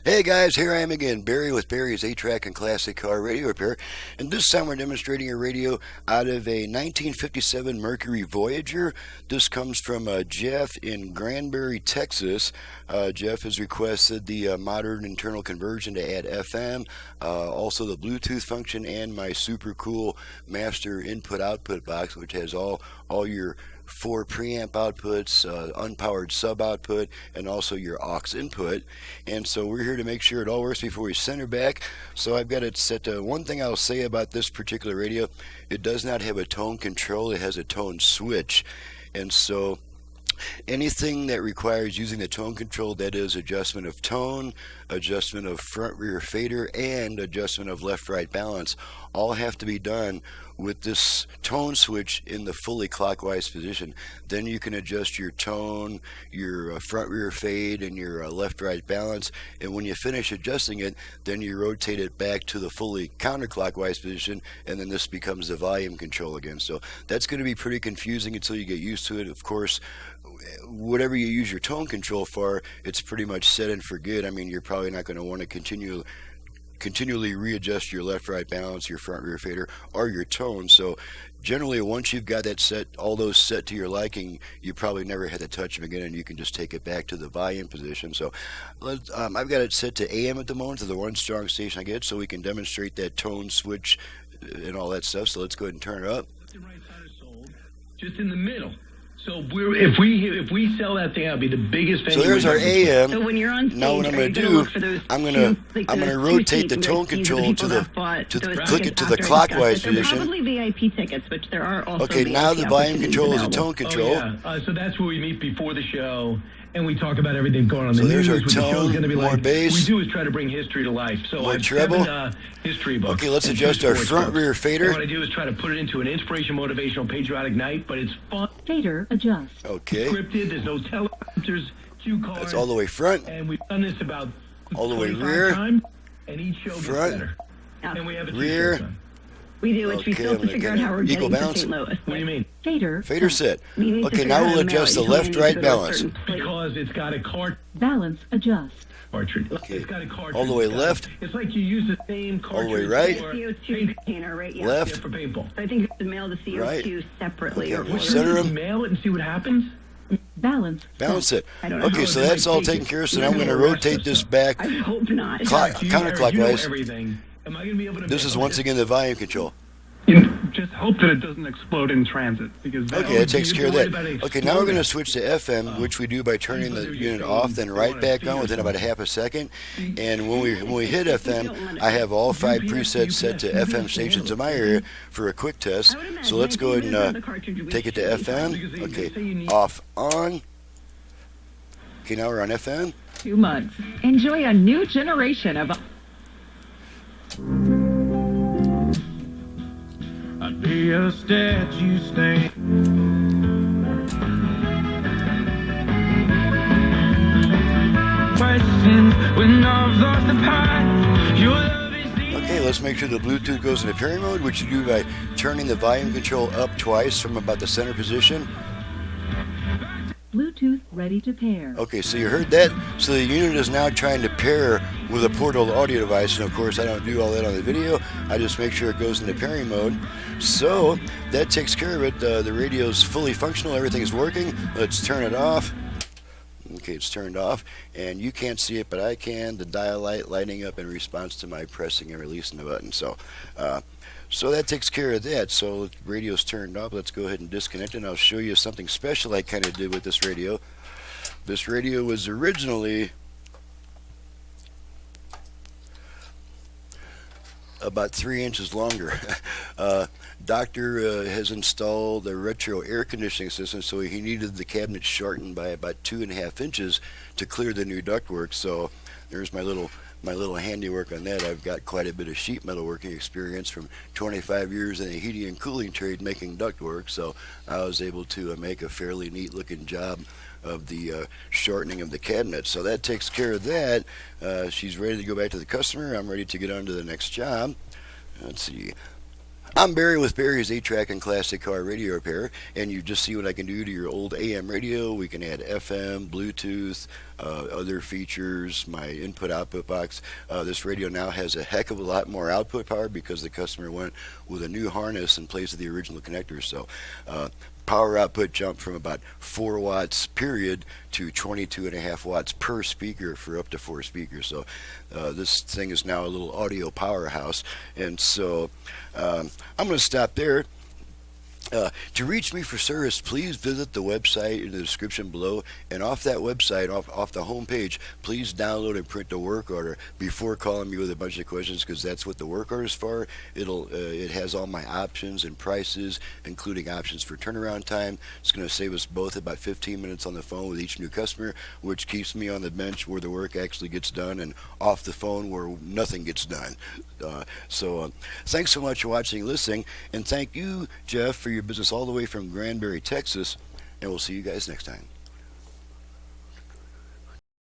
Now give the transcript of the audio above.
Hey guys, here I am again, Barry with Barry's 8-Track and Classic Car Radio Repair, and this time we're demonstrating a radio out of a 1957 Mercury Voyager. This comes from Jeff in Granbury, Texas. Jeff has requested the modern internal conversion to add FM, also the Bluetooth function, and my super cool master input-output box, which has all your 4 preamp outputs, unpowered sub output, and also your aux input. And so we're here to make sure it all works before we send her back. So I've got it set to one thing I'll say about this particular radio: it does not have a tone control, it has a tone switch. And so anything that requires using the tone control, that is adjustment of tone, adjustment of front rear fader, and adjustment of left right balance, all have to be done with this tone switch in the fully clockwise position. Then you can adjust your tone, your front rear fade, and your left right balance. And when you finish adjusting it, then you rotate it back to the fully counterclockwise position, and then this becomes the volume control again. So that's going to be pretty confusing until you get used to it. Of course, whatever you use your tone control for, it's pretty much set and forget. I mean, you're probably not going to want to continually readjust your left right balance, your front rear fader, or your tone. So generally, once you've got that set, all those set to your liking, you probably never had to touch them again, and you can just take it back to the volume position. So I've got it set to AM at the moment, to the one strong station I get, so we can demonstrate that tone switch and all that stuff. So let's go ahead and turn it up. The right side is sold, just in the middle. So if we sell that thing, I'll be the biggest fan. So there's our AM. So when you're on stage, now what I'm going to do, I'm going to rotate the tone control to click it to the clockwise position. Probably VIP tickets, which there are also. Okay, now the volume control is a tone control. Oh, yeah. So that's where we meet before the show, and we talk about everything going on. So there's our what the show's tone, gonna be more like. bass. We do is try to bring history to life. So More I have treble. 7 history books. Okay, let's and adjust 2 our sports front books. rear fader. And what I do is try to put it into an inspiration, motivational, patriotic night, but it's fun. Fader adjust. Okay, Scripted. There's no teleprompters. Cue cards. that's all the way front, And we've done this about all the way 25 rear, times, and each show gets front, better. And we have a rear. t-shirt on. We do, which we Okay, still I'm have to gonna figure out get how we're equal getting to balance. St. Louis. What do you mean? Fader. fader set. We need to Okay, figure now out we'll how adjust the you told me left to right go to a balance. certain place. Because it's got a Balance adjust. cartridge. Okay. It's got a cartridge. All the way It's got- left. It's like you use the same cartridge. All the way right. for CO2 container, right? Yeah. Left. for paintball. So I think you have to mail the CO2 Right. separately. Okay, or we'll order center it. them. Mail it and see what happens. Balance. Balance it. I don't know Okay, how so it's that's all like taken care of. So now I'm going to Yeah. rotate this back I hope not. counterclockwise. Everything. Am I going to be able to? This is once again the volume control. Just hope that it doesn't explode in transit, because Okay, that takes care of that. Okay, now we're going to switch to FM, which we do by turning the unit off, then right back on within about a half a second. And when we hit FM, I have all 5 presets set to FM stations in my area for a quick test. So let's go ahead and take it to FM. Okay, off, on. Okay, now we're on FM. 2 months. Enjoy a new generation of I'd be a statue stand. Questions when I've lost the path. Your love is the Okay, let's make sure the Bluetooth goes into pairing mode, which you do by turning the volume control up twice from about the center position. Bluetooth ready to pair. Okay, so you heard that. So the unit is now trying to pair with a portable audio device, and of course I don't do all that on the video. I just make sure it goes into pairing mode. So that takes care of it. The radio's fully functional. Everything is working. Let's turn it off. Okay, it's turned off, and you can't see it, but I can. The dial light lighting up in response to my pressing and releasing the button. So that takes care of that. So the radio's turned off. Let's go ahead and disconnect it, and I'll show you something special I kind of did with this radio. This radio was originally about 3 inches longer. Doctor has installed a retro air conditioning system, so he needed the cabinet shortened by about 2.5 inches to clear the new ductwork. So there's my little handiwork on that. I've got quite a bit of sheet metal working experience from 25 years in the heating and cooling trade making ductwork, so I was able to make a fairly neat looking job of the shortening of the cabinet. So that takes care of that. She's ready to go back to the customer. I'm ready to get on to the next job. Let's see. I'm Barry with Barry's 8-Track and Classic Car Radio Repair, and you just see what I can do to your old AM radio. We can add FM, Bluetooth, other features, my input-output box. This radio now has a heck of a lot more output power because the customer went with a new harness in place of the original connector. So power output jumped from about 4 watts period to 22.5 watts per speaker for up to 4 speakers. So this thing is now a little audio powerhouse. And so I'm going to stop there. To reach me for service, please visit the website in the description below, and off that website, off the home page, please download and print the work order before calling me with a bunch of questions, because that's what the work order is for. It has all my options and prices, including options for turnaround time. It's going to save us both about 15 minutes on the phone with each new customer, which keeps me on the bench where the work actually gets done and off the phone where nothing gets done. Thanks so much for watching and listening, and thank you, Jeff, for your business all the way from Granbury, Texas, and we'll see you guys next time.